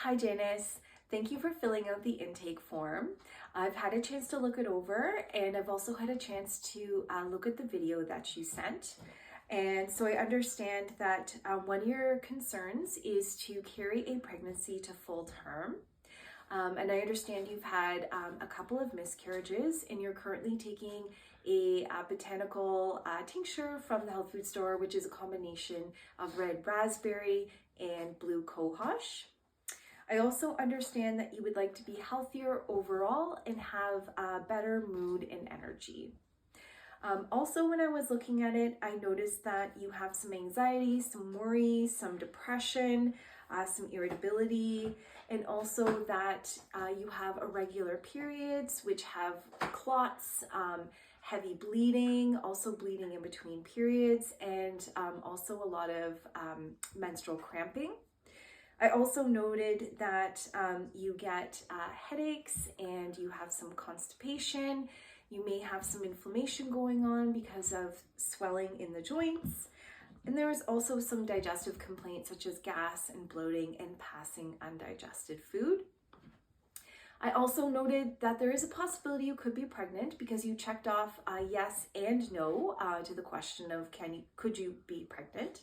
Hi Janice, thank you for filling out the intake form. I've had a chance to look it over and I've also had a chance to look at the video that you sent. And so I understand that one of your concerns is to carry a pregnancy to full term. And I understand you've had a couple of miscarriages and you're currently taking a botanical tincture from the health food store, which is a combination of red raspberry and blue cohosh. I also understand that you would like to be healthier overall and have a better mood and energy. Also, when I was looking at it, I noticed that you have some anxiety, some worry, some depression, some irritability, and also that you have irregular periods, which have clots, heavy bleeding, also bleeding in between periods, and also a lot of menstrual cramping. I also noted that you get headaches and you have some constipation. You may have some inflammation going on because of swelling in the joints. And there is also some digestive complaints such as gas and bloating and passing undigested food. I also noted that there is a possibility you could be pregnant because you checked off yes and no to the question of could you be pregnant.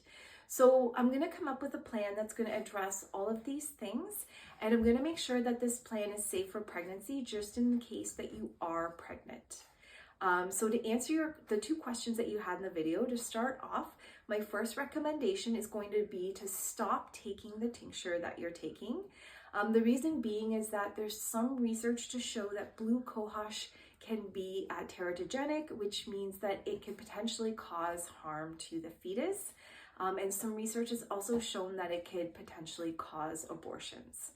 So I'm going to come up with a plan that's going to address all of these things, and I'm going to make sure that this plan is safe for pregnancy just in the case that you are pregnant. So to answer the two questions that you had in the video, to start off, my first recommendation is going to be to stop taking the tincture that you're taking. The reason being is that there's some research to show that blue cohosh can be teratogenic, which means that it can potentially cause harm to the fetus. And some research has also shown that it could potentially cause abortions.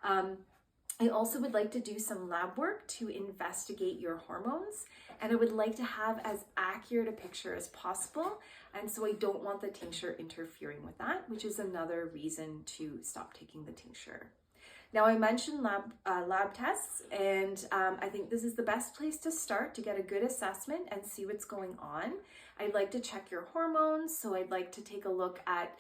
I also would like to do some lab work to investigate your hormones, and I would like to have as accurate a picture as possible. And so I don't want the tincture interfering with that, which is another reason to stop taking the tincture. Now, I mentioned lab tests, and I think this is the best place to start to get a good assessment and see what's going on. I'd like to check your hormones, so I'd like to take a look at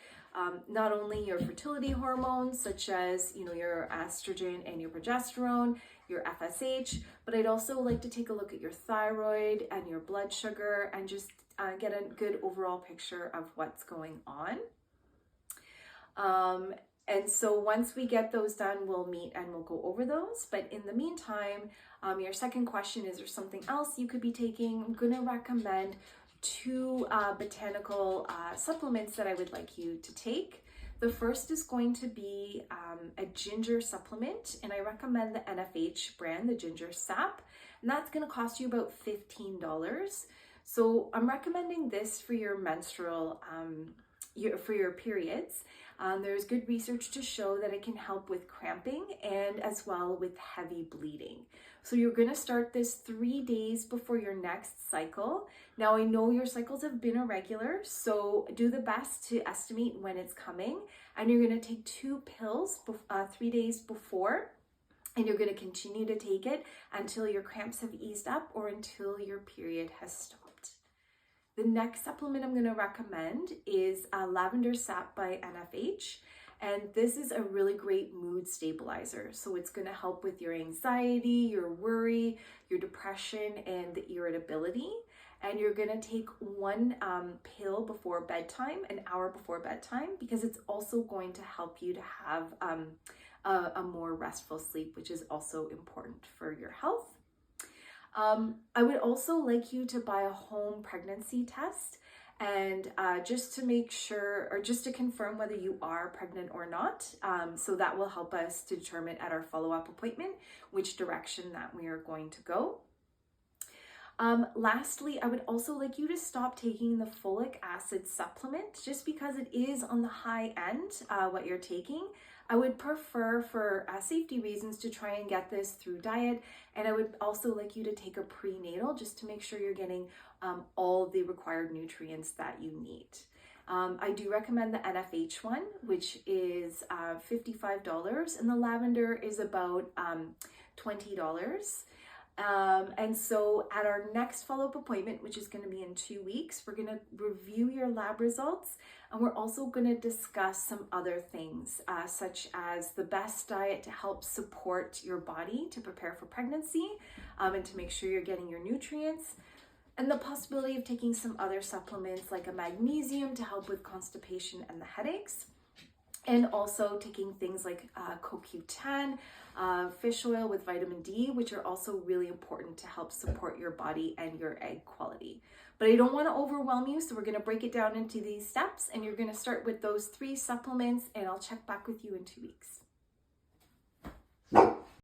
not only your fertility hormones, such as your estrogen and your progesterone, your FSH, but I'd also like to take a look at your thyroid and your blood sugar and just get a good overall picture of what's going on. And so once we get those done, we'll meet and we'll go over those. But in the meantime, your second question is there something else you could be taking? I'm going to recommend two botanical supplements that I would like you to take. The first is going to be a ginger supplement, and I recommend the NFH brand, the Ginger Sap, and that's going to cost you about $15. So I'm recommending this for your menstrual, for your periods. There's good research to show that it can help with cramping and as well with heavy bleeding. So you're going to start this 3 days before your next cycle. Now, I know your cycles have been irregular, so do the best to estimate when it's coming. And you're going to take 2 pills 3 days before, and you're going to continue to take it until your cramps have eased up or until your period has stopped. The next supplement I'm going to recommend is Lavender Sap by NFH, and this is a really great mood stabilizer. So it's going to help with your anxiety, your worry, your depression, and the irritability. And you're going to take 1 pill before bedtime, an hour before bedtime, because it's also going to help you to have a more restful sleep, which is also important for your health. I would also like you to buy a home pregnancy test, and just to make sure, or just to confirm whether you are pregnant or not. So that will help us to determine at our follow-up appointment which direction that we are going to go. Lastly, I would also like you to stop taking the folic acid supplement just because it is on the high end, what you're taking. I would prefer for safety reasons to try and get this through diet. And I would also like you to take a prenatal just to make sure you're getting all the required nutrients that you need. I do recommend the NFH one, which is $55, and the lavender is about $20. And so at our next follow-up appointment, which is going to be in 2 weeks, we're going to review your lab results And we're also going to discuss some other things, such as the best diet to help support your body to prepare for pregnancy, and to make sure you're getting your nutrients, and the possibility of taking some other supplements like a magnesium to help with constipation and the headaches. And also taking things like CoQ10, fish oil with vitamin D, which are also really important to help support your body and your egg quality. But I don't want to overwhelm you, so we're going to break it down into these steps, and you're going to start with those 3 supplements, and I'll check back with you in 2 weeks.